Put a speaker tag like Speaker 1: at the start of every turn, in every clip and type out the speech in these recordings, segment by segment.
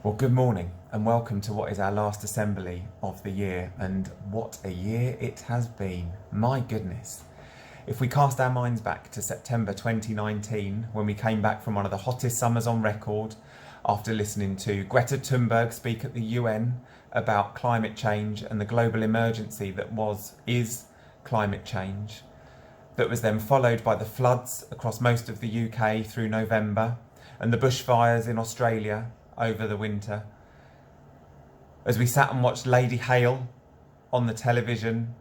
Speaker 1: Well, good morning and welcome to what is our last assembly of the year, and what a year it has been. My goodness. If we cast our minds back to September 2019, when we came back from one of the hottest summers on record, after listening to Greta Thunberg speak at the UN about climate change and the global emergency that is climate change, that was then followed by the floods across most of the UK through November and the bushfires in Australia over the winter. As we sat and watched Lady Hale on the television,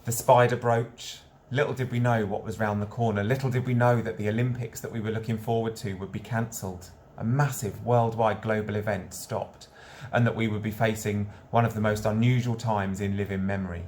Speaker 1: the spider brooch, little did we know what was round the corner. Little did we know that the Olympics that we were looking forward to would be cancelled. A massive worldwide global event stopped, and that we would be facing one of the most unusual times in living memory.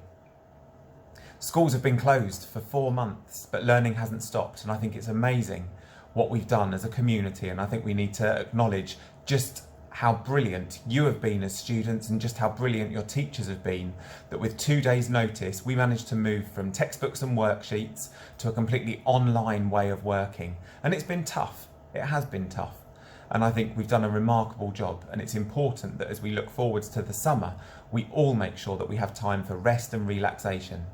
Speaker 1: Schools have been closed for 4 months, but learning hasn't stopped, and I think it's amazing what we've done as a community, and I think we need to acknowledge just how brilliant you have been as students and just how brilliant your teachers have been, that with 2 days notice we managed to move from textbooks and worksheets to a completely online way of working. And it's been tough, it has been tough, and I think we've done a remarkable job, and it's important that as we look forwards to the summer we all make sure that we have time for rest and relaxation.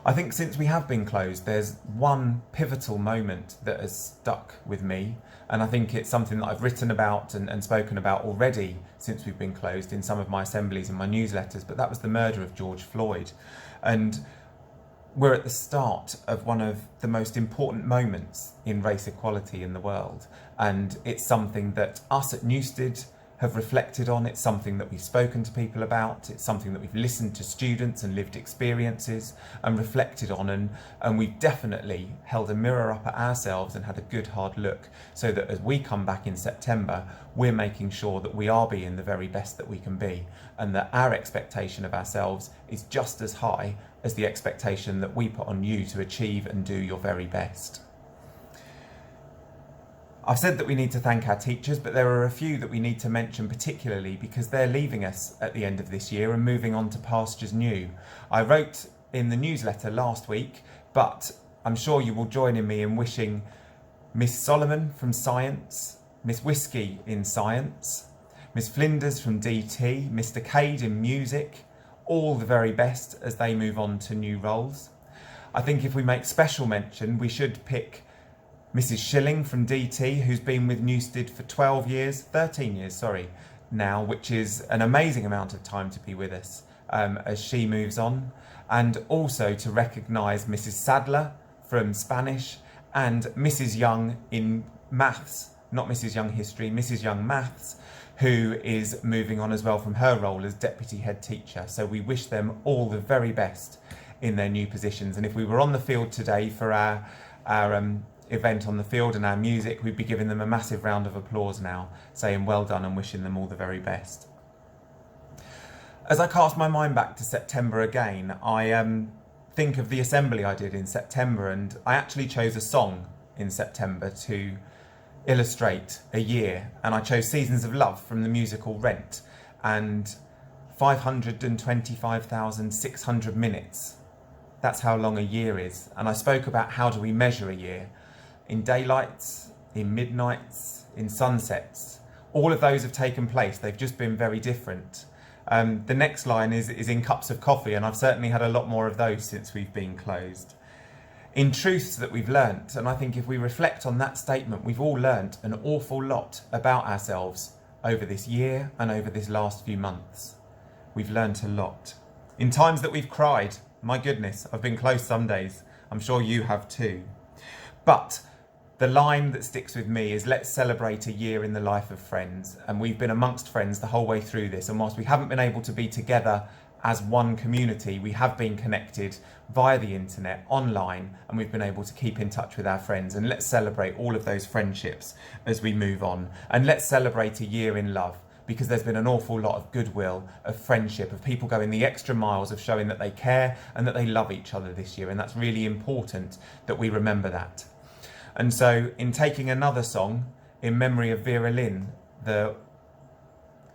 Speaker 1: I think since we have been closed, there's one pivotal moment that has stuck with me, and I think it's something that I've written about and spoken about already since we've been closed in some of my assemblies and my newsletters, but that was the murder of George Floyd. And we're at the start of one of the most important moments in race equality in the world, and it's something that us at Newstead have reflected on. It's something that we've spoken to people about. It's something that we've listened to students and lived experiences and reflected on, and we've definitely held a mirror up at ourselves and had a good hard look, so that as we come back in September we're making sure that we are being the very best that we can be, and that our expectation of ourselves is just as high as the expectation that we put on you to achieve and do your very best. I've said that we need to thank our teachers, but there are a few that we need to mention particularly because they're leaving us at the end of this year and moving on to pastures new. I wrote in the newsletter last week, but I'm sure you will join in me in wishing Miss Solomon from Science, Miss Whiskey in Science, Miss Flinders from DT, Mr Cade in Music, all the very best as they move on to new roles. I think if we make special mention, we should pick Mrs Shilling from DT, who's been with Newstead for 13 years now, which is an amazing amount of time to be with us as she moves on. And also to recognise Mrs Sadler from Spanish and Mrs Young in Maths, not Mrs Young History, Mrs Young Maths, who is moving on as well from her role as Deputy Head Teacher. So we wish them all the very best in their new positions. And if we were on the field today for our event on the field and our music, we'd be giving them a massive round of applause now, saying well done and wishing them all the very best. As I cast my mind back to September again, I think of the assembly I did in September, and I actually chose a song in September to illustrate a year, and I chose Seasons of Love from the musical Rent, and 525,600 minutes. That's how long a year is. And I spoke about how do we measure a year. In daylights, in midnights, in sunsets. All of those have taken place. They've just been very different. The next line is in cups of coffee, and I've certainly had a lot more of those since we've been closed. In truths that we've learnt, and I think if we reflect on that statement, we've all learnt an awful lot about ourselves over this year and over this last few months. We've learnt a lot. In times that we've cried, my goodness, I've been close some days. I'm sure you have too. But the line that sticks with me is let's celebrate a year in the life of friends. And we've been amongst friends the whole way through this. And whilst we haven't been able to be together as one community, we have been connected via the internet, online, and we've been able to keep in touch with our friends. And let's celebrate all of those friendships as we move on. And let's celebrate a year in love, because there's been an awful lot of goodwill, of friendship, of people going the extra miles, of showing that they care and that they love each other this year. And that's really important that we remember that. And so in taking another song in memory of Vera Lynn, the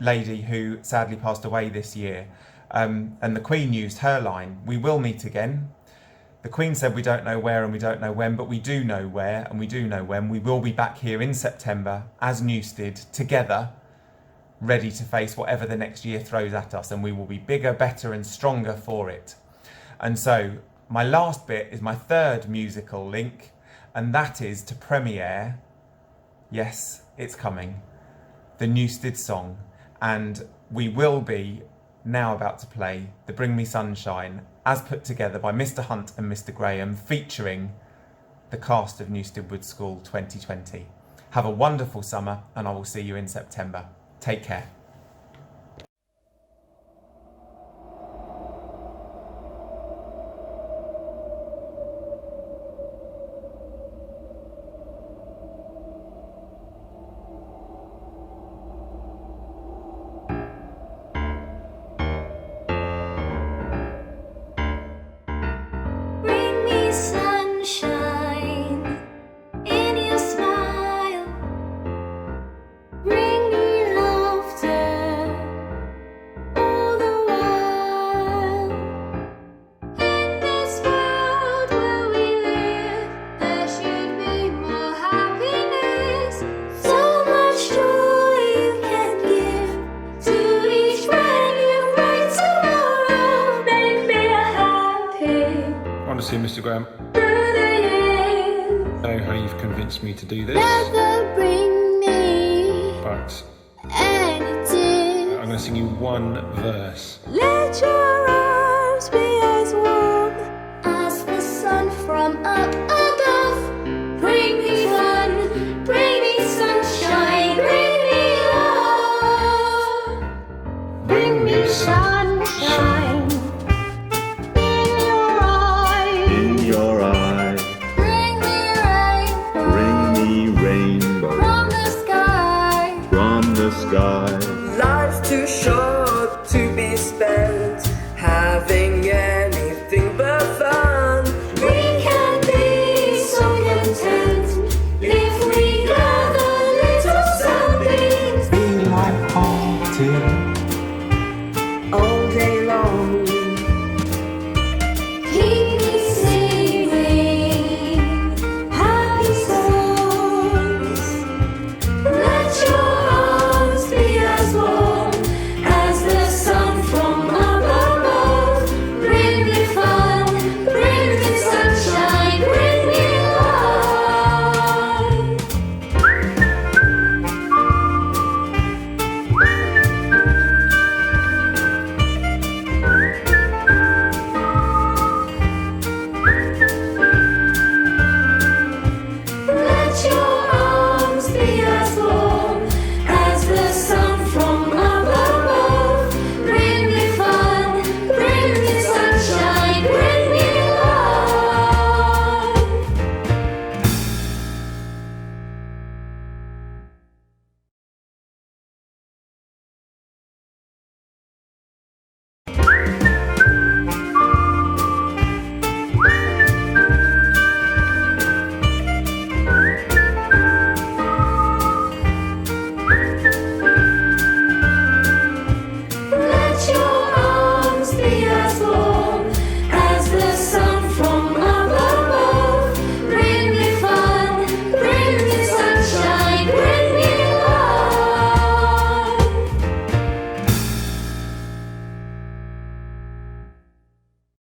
Speaker 1: lady who sadly passed away this year, and the Queen used her line, "We will meet again." The Queen said we don't know where and we don't know when, but we do know where and we do know when. We will be back here in September as Newstead, together, ready to face whatever the next year throws at us, and we will be bigger, better and stronger for it. And so my last bit is my third musical link, and that is to premiere, yes, it's coming, the Newstead song. And we will be now about to play the Bring Me Sunshine, as put together by Mr Hunt and Mr Graham, featuring the cast of Newstead Wood School 2020. Have a wonderful summer, and I will see you in September. Take care.
Speaker 2: Sunshine in your smile, bring me laughter all the while. In this world where we live, there should be more happiness. So much joy you can give to each when you write tomorrow. Make me happy.
Speaker 3: I want to see Mr Graham. I know how you've convinced me to do this,
Speaker 2: Never bring me
Speaker 3: but
Speaker 2: anything.
Speaker 3: I'm going to sing you one verse.
Speaker 2: Let your arms be as warm as the sun from up above. Bring me fun, bring me sunshine, bring me love. Bring me sunshine in your eyes.
Speaker 4: In your eyes,
Speaker 2: Bring me rainbow
Speaker 4: bring me rainbow
Speaker 2: from the sky.
Speaker 4: from the sky.
Speaker 5: Life's too short to be spent